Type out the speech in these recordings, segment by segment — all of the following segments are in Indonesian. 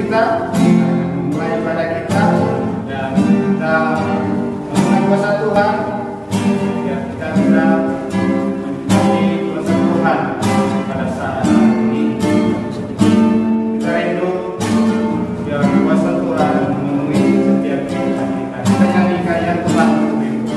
kita, memulai ibadah kita, dan kita memulai kuasa Tuhan, biar kita bisa menikmati kuasa Tuhan pada saat ini. Kita rindu biar kuasa Tuhan memenuhi setiap kehidupan kita. Kita nyanyikan yang Tuhan rindu.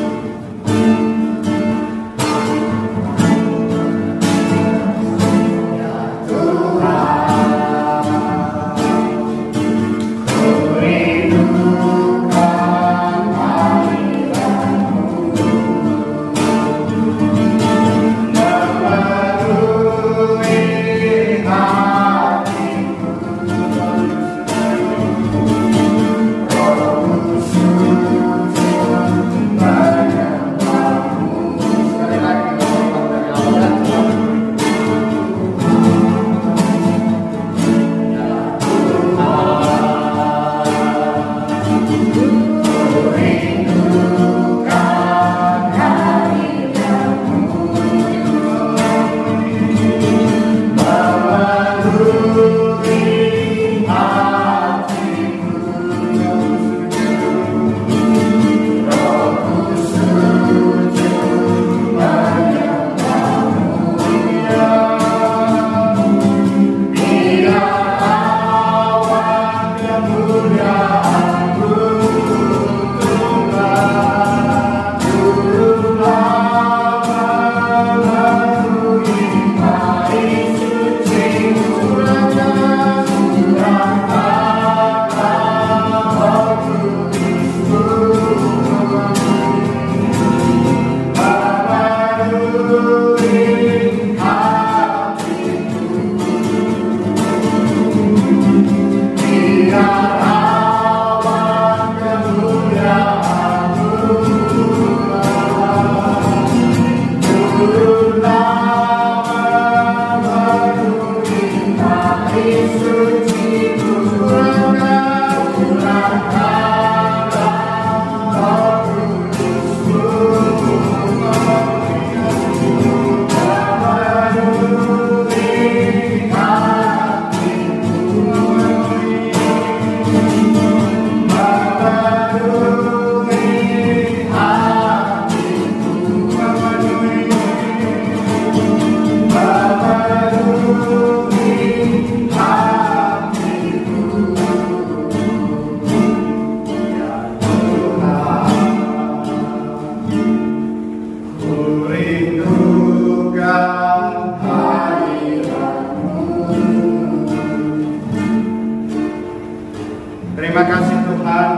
Terima kasih Tuhan,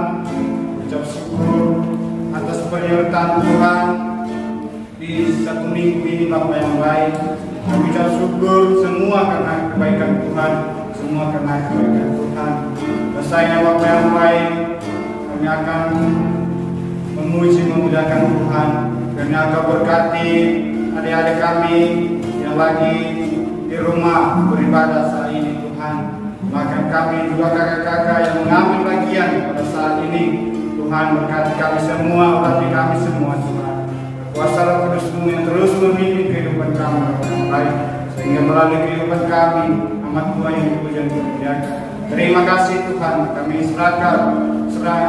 ucap syukur atas penyertaan Tuhan di satu minggu ini Bapa yang baik. Kami ucap syukur semua karena kebaikan Tuhan, semua karena kebaikan Tuhan. Bersama Bapa yang baik, kami akan memuji memudahkan Tuhan. Kami akan berkati adik-adik kami yang lagi di rumah beribadah saat ini Tuhan. Bahkan kami juga kakak-kakak yang mengambil bagian pada saat ini. Tuhan berkati kami semua, berkati kami semua Tuhan. Kuasa Roh Kudus-Mu yang terus memimpin kehidupan kami dengan baik, sehingga melalui kehidupan kami amat Tuhan yang dipuji dan dimuliakan. Terima kasih Tuhan, kami serah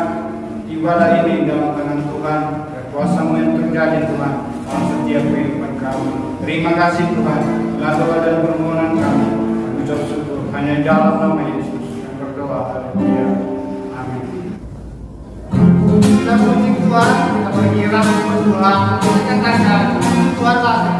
ibadah ini dalam tangan Tuhan. Kuasa-Mu yang terjadi Tuhan dalam setiap kehidupan kami. Terima kasih Tuhan, dalam doa dan permohonan kami ucap syukur hanya dalam nama Yesus yang berdoa. Haleluya. Amin. Kita puji Tuhan, kita mengira Tuhan, kita katakan Tuhanlah kekuatan.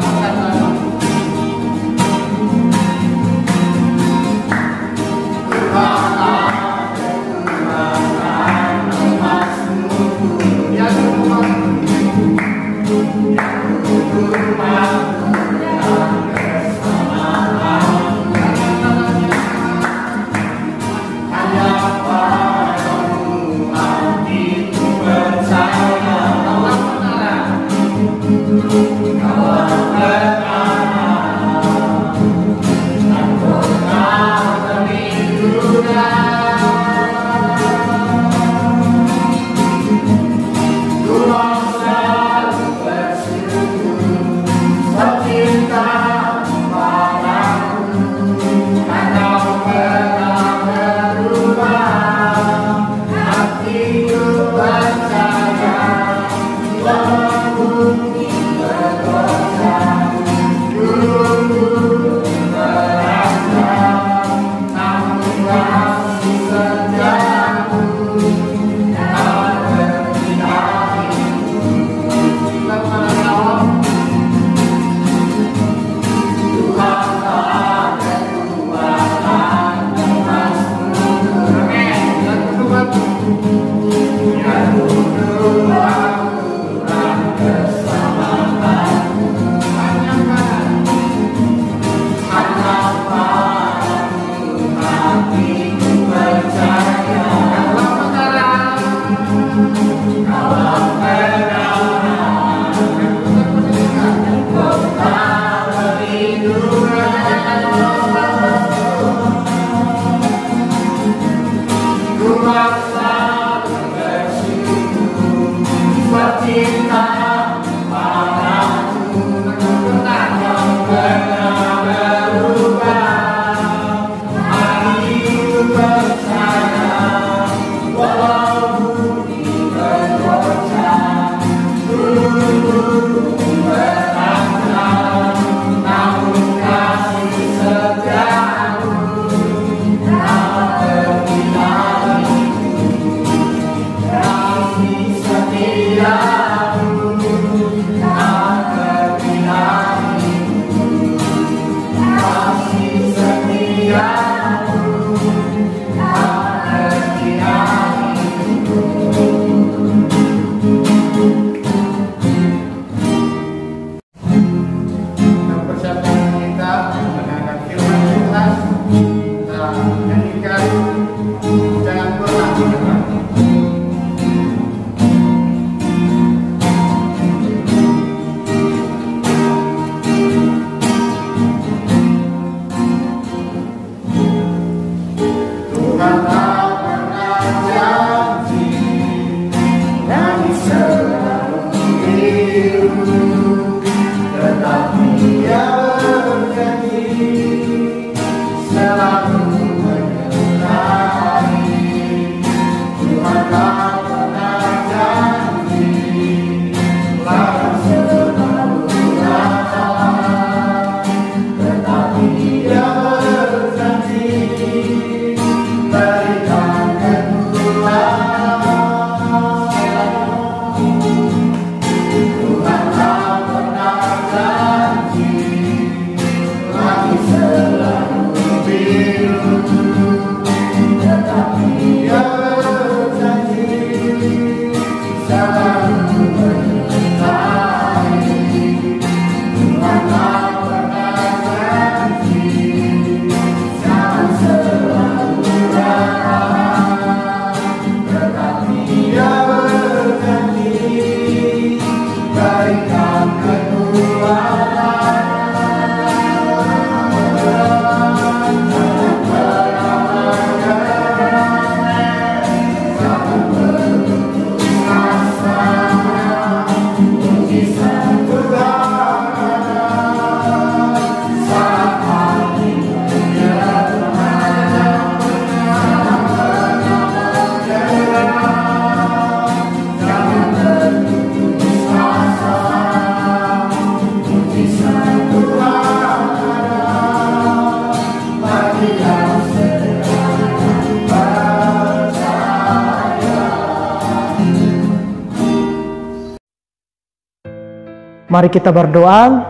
Mari kita berdoa.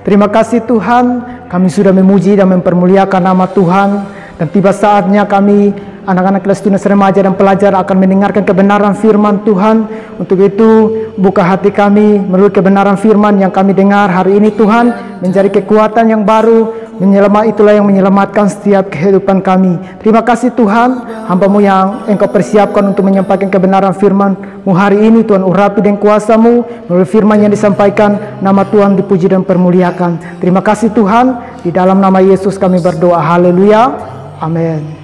Terima kasih Tuhan, kami sudah memuji dan mempermuliakan nama Tuhan. Dan tiba saatnya kami, anak-anak kelas tunas remaja dan pelajar akan mendengarkan kebenaran firman Tuhan. Untuk itu, buka hati kami melalui kebenaran firman yang kami dengar hari ini Tuhan, menjadi kekuatan yang baru. Itulah yang menyelamatkan setiap kehidupan kami. Terima kasih Tuhan, hamba-Mu yang Engkau persiapkan untuk menyampaikan kebenaran firman-Mu hari ini. Tuhan, urapi dengan kuasa-Mu melalui firman yang disampaikan. Nama Tuhan dipuji dan permuliakan. Terima kasih Tuhan, di dalam nama Yesus kami berdoa. Haleluya, amin.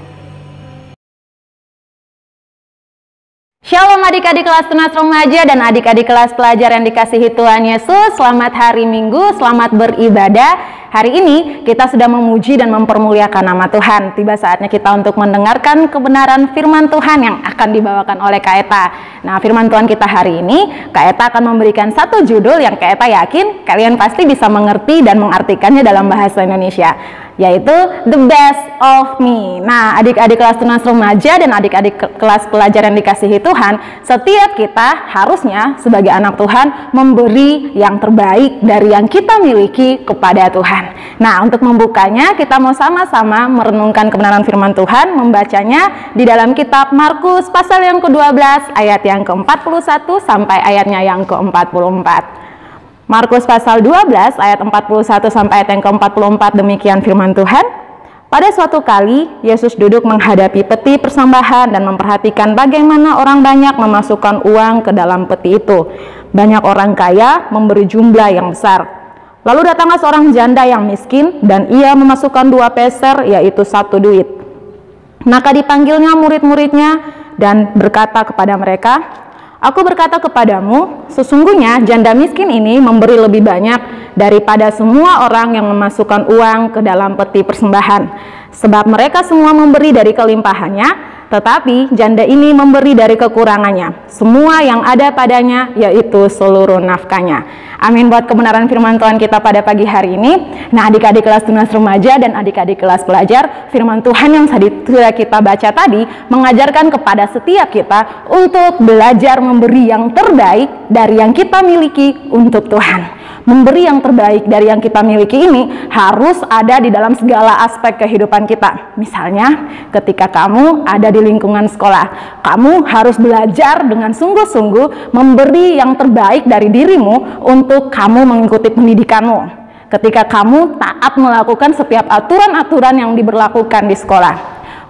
Shalom adik-adik kelas tunas remaja dan adik-adik kelas pelajar yang dikasihi Tuhan Yesus. Selamat hari Minggu, selamat beribadah. Hari ini kita sudah memuji dan mempermuliakan nama Tuhan. Tiba saatnya kita untuk mendengarkan kebenaran firman Tuhan yang akan dibawakan oleh Kak Eta. Nah, firman Tuhan kita hari ini, Kak Eta akan memberikan satu judul yang Kak Eta yakin kalian pasti bisa mengerti dan mengartikannya dalam bahasa Indonesia, yaitu The Best of Me. Nah, adik-adik kelas tunas remaja dan adik-adik kelas pelajar yang dikasihi Tuhan, setiap kita harusnya sebagai anak Tuhan memberi yang terbaik dari yang kita miliki kepada Tuhan. Nah, untuk membukanya kita mau sama-sama merenungkan kebenaran firman Tuhan, membacanya di dalam kitab Markus pasal yang ke-12 ayat yang ke-41 sampai ayatnya yang ke-44. Markus pasal 12 ayat 41 sampai ayat yang ke-44, demikian firman Tuhan. Pada suatu kali Yesus duduk menghadapi peti persembahan dan memperhatikan bagaimana orang banyak memasukkan uang ke dalam peti itu. Banyak orang kaya memberi jumlah yang besar. Lalu datanglah seorang janda yang miskin dan ia memasukkan 2 peser, yaitu 1 duit. Maka dipanggilnya murid-muridnya dan berkata kepada mereka, "Aku berkata kepadamu, sesungguhnya janda miskin ini memberi lebih banyak daripada semua orang yang memasukkan uang ke dalam peti persembahan. Sebab mereka semua memberi dari kelimpahannya, tetapi janda ini memberi dari kekurangannya, semua yang ada padanya, yaitu seluruh nafkahnya." Amin buat kebenaran firman Tuhan kita pada pagi hari ini. Nah, adik-adik kelas tunas remaja dan adik-adik kelas pelajar, firman Tuhan yang sudah kita baca tadi mengajarkan kepada setiap kita untuk belajar memberi yang terbaik dari yang kita miliki untuk Tuhan. Memberi yang terbaik dari yang kita miliki ini harus ada di dalam segala aspek kehidupan kita. Misalnya, ketika kamu ada di lingkungan sekolah, kamu harus belajar dengan sungguh-sungguh memberi yang terbaik dari dirimu untuk kamu mengikuti pendidikanmu. Ketika kamu taat melakukan setiap aturan-aturan yang diberlakukan di sekolah.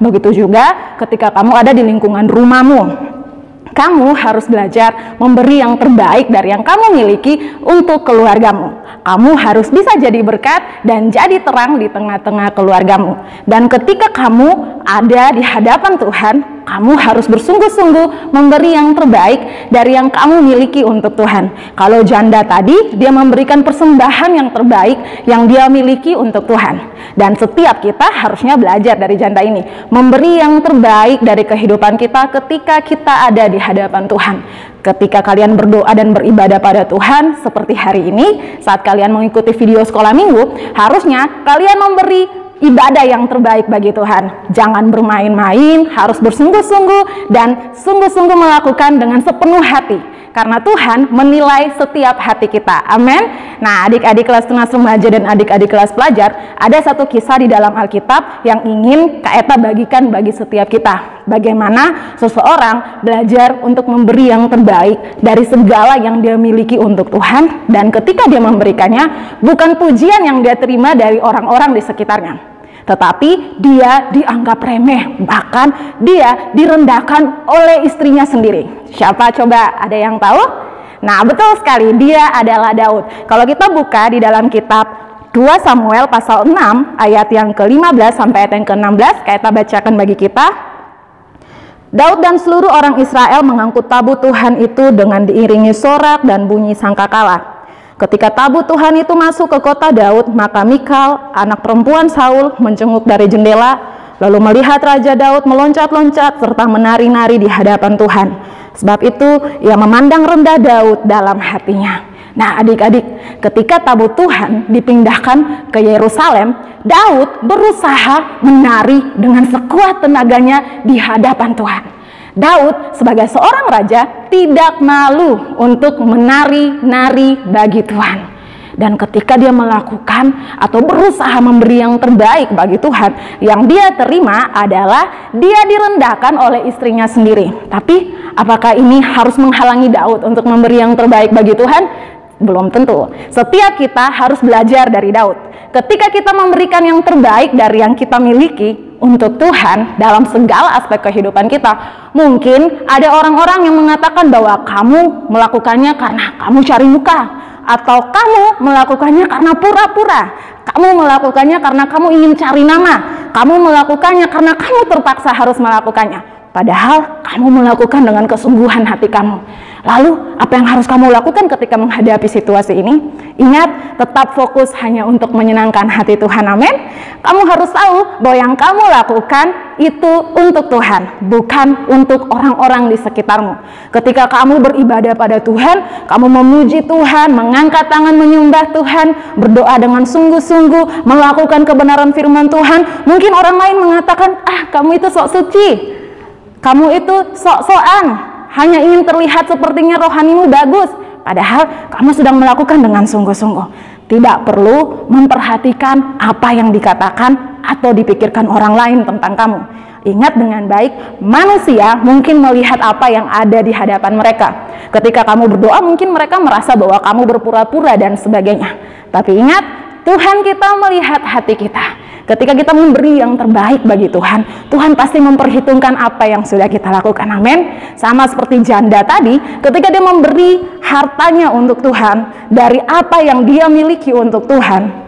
Begitu juga ketika kamu ada di lingkungan rumahmu. Kamu harus belajar memberi yang terbaik dari yang kamu miliki untuk keluargamu. Kamu harus bisa jadi berkat dan jadi terang di tengah-tengah keluargamu. Dan ketika kamu ada di hadapan Tuhan, kamu harus bersungguh-sungguh memberi yang terbaik dari yang kamu miliki untuk Tuhan. Kalau janda tadi, dia memberikan persembahan yang terbaik yang dia miliki untuk Tuhan. Dan setiap kita harusnya belajar dari janda ini, memberi yang terbaik dari kehidupan kita ketika kita ada di hadapan Tuhan. Ketika kalian berdoa dan beribadah pada Tuhan seperti hari ini, saat kalian mengikuti video sekolah minggu, harusnya kalian memberi ibadah yang terbaik bagi Tuhan. Jangan bermain-main, harus bersungguh-sungguh dan sungguh-sungguh melakukan dengan sepenuh hati. Karena Tuhan menilai setiap hati kita. Amin. Nah, adik-adik kelas tunas remaja dan adik-adik kelas pelajar, ada satu kisah di dalam Alkitab yang ingin Kak Eta bagikan bagi setiap kita. Bagaimana seseorang belajar untuk memberi yang terbaik dari segala yang dia miliki untuk Tuhan, dan ketika dia memberikannya, bukan pujian yang dia terima dari orang-orang di sekitarnya, tetapi dia dianggap remeh, bahkan dia direndahkan oleh istrinya sendiri. Siapa coba, ada yang tahu? Nah, betul sekali, dia adalah Daud. Kalau kita buka di dalam kitab 2 Samuel pasal 6 ayat yang ke-15 sampai ayat yang ke-16, kita bacakan bagi kita. Daud dan seluruh orang Israel mengangkut tabut Tuhan itu dengan diiringi sorak dan bunyi sangkakala. Ketika tabut Tuhan itu masuk ke kota Daud, maka Mikal, anak perempuan Saul, mencenguk dari jendela, lalu melihat Raja Daud meloncat-loncat serta menari-nari di hadapan Tuhan. Sebab itu ia memandang rendah Daud dalam hatinya. Nah, adik-adik, ketika tabut Tuhan dipindahkan ke Yerusalem, Daud berusaha menari dengan sekuat tenaganya di hadapan Tuhan. Daud sebagai seorang raja tidak malu untuk menari-nari bagi Tuhan. Dan ketika dia melakukan atau berusaha memberi yang terbaik bagi Tuhan, yang dia terima adalah dia direndahkan oleh istrinya sendiri. Tapi apakah ini harus menghalangi Daud untuk memberi yang terbaik bagi Tuhan? Belum tentu. Setiap kita harus belajar dari Daud. Ketika kita memberikan yang terbaik dari yang kita miliki untuk Tuhan dalam segala aspek kehidupan kita, mungkin ada orang-orang yang mengatakan bahwa kamu melakukannya karena kamu cari muka, atau kamu melakukannya karena pura-pura, kamu melakukannya karena kamu ingin cari nama, kamu melakukannya karena kamu terpaksa harus melakukannya. Padahal kamu melakukan dengan kesungguhan hati kamu. Lalu apa yang harus kamu lakukan ketika menghadapi situasi ini? Ingat, tetap fokus hanya untuk menyenangkan hati Tuhan, amin. Kamu harus tahu bahwa yang kamu lakukan itu untuk Tuhan, bukan untuk orang-orang di sekitarmu. Ketika kamu beribadah pada Tuhan, kamu memuji Tuhan, mengangkat tangan menyembah Tuhan, berdoa dengan sungguh-sungguh, melakukan kebenaran firman Tuhan, mungkin orang lain mengatakan, kamu itu sok suci, kamu itu sok-sokan, hanya ingin terlihat sepertinya rohanimu bagus, padahal kamu sedang melakukan dengan sungguh-sungguh. Tidak perlu memperhatikan apa yang dikatakan atau dipikirkan orang lain tentang kamu. Ingat dengan baik, manusia mungkin melihat apa yang ada di hadapan mereka. Ketika kamu berdoa, mungkin mereka merasa bahwa kamu berpura-pura dan sebagainya. Tapi ingat, Tuhan kita melihat hati kita. Ketika kita memberi yang terbaik bagi Tuhan, Tuhan pasti memperhitungkan apa yang sudah kita lakukan, amin. Sama seperti janda tadi, ketika dia memberi hartanya untuk Tuhan, dari apa yang dia miliki untuk Tuhan,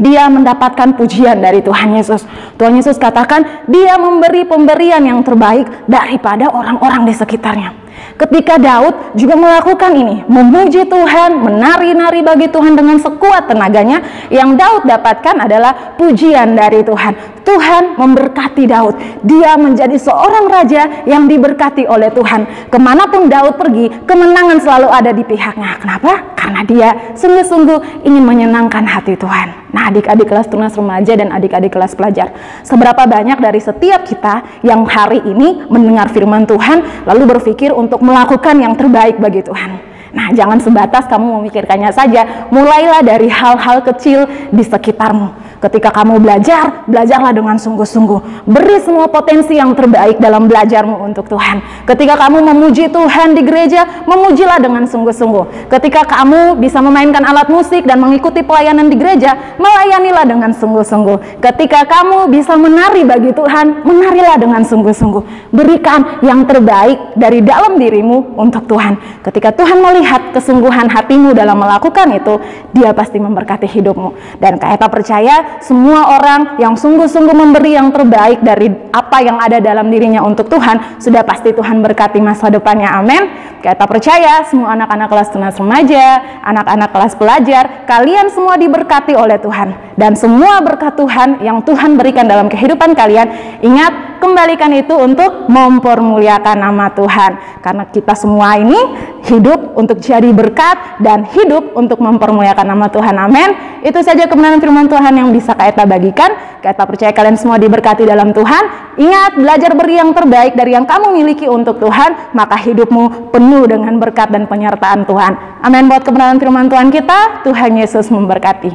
dia mendapatkan pujian dari Tuhan Yesus. Tuhan Yesus katakan, dia memberi pemberian yang terbaik daripada orang-orang di sekitarnya. Ketika Daud juga melakukan ini, memuji Tuhan, menari-nari bagi Tuhan dengan sekuat tenaganya, yang Daud dapatkan adalah pujian dari Tuhan. Tuhan memberkati Daud. Dia menjadi seorang raja yang diberkati oleh Tuhan. Kemanapun Daud pergi, kemenangan selalu ada di pihaknya. Kenapa? Karena dia sungguh-sungguh ingin menyenangkan hati Tuhan. Nah, adik-adik kelas tunas remaja dan adik-adik kelas pelajar, seberapa banyak dari setiap kita yang hari ini mendengar firman Tuhan lalu berpikir untuk melakukan yang terbaik bagi Tuhan? Nah, jangan sebatas kamu memikirkannya saja. Mulailah dari hal-hal kecil di sekitarmu. Ketika kamu belajar, belajarlah dengan sungguh-sungguh. Beri semua potensi yang terbaik dalam belajarmu untuk Tuhan. Ketika kamu memuji Tuhan di gereja, memujilah dengan sungguh-sungguh. Ketika kamu bisa memainkan alat musik dan mengikuti pelayanan di gereja, melayanilah dengan sungguh-sungguh. Ketika kamu bisa menari bagi Tuhan, menarilah dengan sungguh-sungguh. Berikan yang terbaik dari dalam dirimu untuk Tuhan. Ketika Tuhan melihat kesungguhan hatimu dalam melakukan itu, Dia pasti memberkati hidupmu. Dan kita percaya semua orang yang sungguh-sungguh memberi yang terbaik dari apa yang ada dalam dirinya untuk Tuhan, sudah pasti Tuhan berkati masa depannya, amin. Kita percaya semua anak-anak kelas tunas remaja, anak-anak kelas pelajar, kalian semua diberkati oleh Tuhan. Dan semua berkat Tuhan yang Tuhan berikan dalam kehidupan kalian, ingat, kembalikan itu untuk mempermuliakan nama Tuhan. Karena kita semua ini hidup untuk jadi berkat dan hidup untuk mempermuliakan nama Tuhan, amin. Itu saja kebenaran firman Tuhan yang bisa kita bagikan. Kita percaya kalian semua diberkati dalam Tuhan. Ingat, belajar beri yang terbaik dari yang kamu miliki untuk Tuhan, maka hidupmu penuh dengan berkat dan penyertaan Tuhan. Amin. Buat kebenaran firman Tuhan kita, Tuhan Yesus memberkati.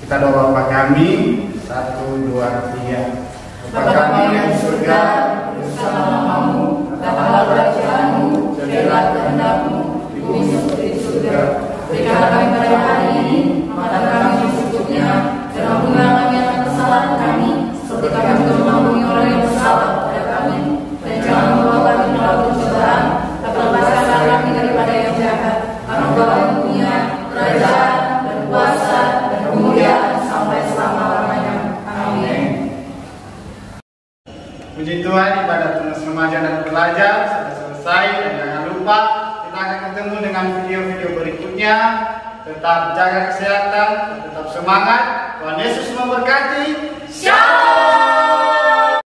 Kita doa Bapa kami, 1, 2, 3. Bapa kami yang di surga, bersama namamu, datanglah kerajaanmu, jadilah kehendak-mu, di bumi seperti di surga. Berikan kami pada hari ini makan kami secukupnya, dan ampunilah kami akan kesalahan kami, seperti kami juga mengampuni orang yang bersalah kepada kami. Dan jangan membawa kami ke dalam pencobaan, tapi lepaskanlah kami daripada yang jahat. Karena Engkau yang punya kerajaan dan kuasa dan kemuliaan sampai selama-lamanya. Amin. Puji Tuhan, ibadah tunas remaja dan pelajar sudah selesai, dan jangan lupa kita akan ketemu dengan video-video berikutnya. Tetap jaga kesehatan, tetap semangat. Tuhan Yesus memberkati. Shalom.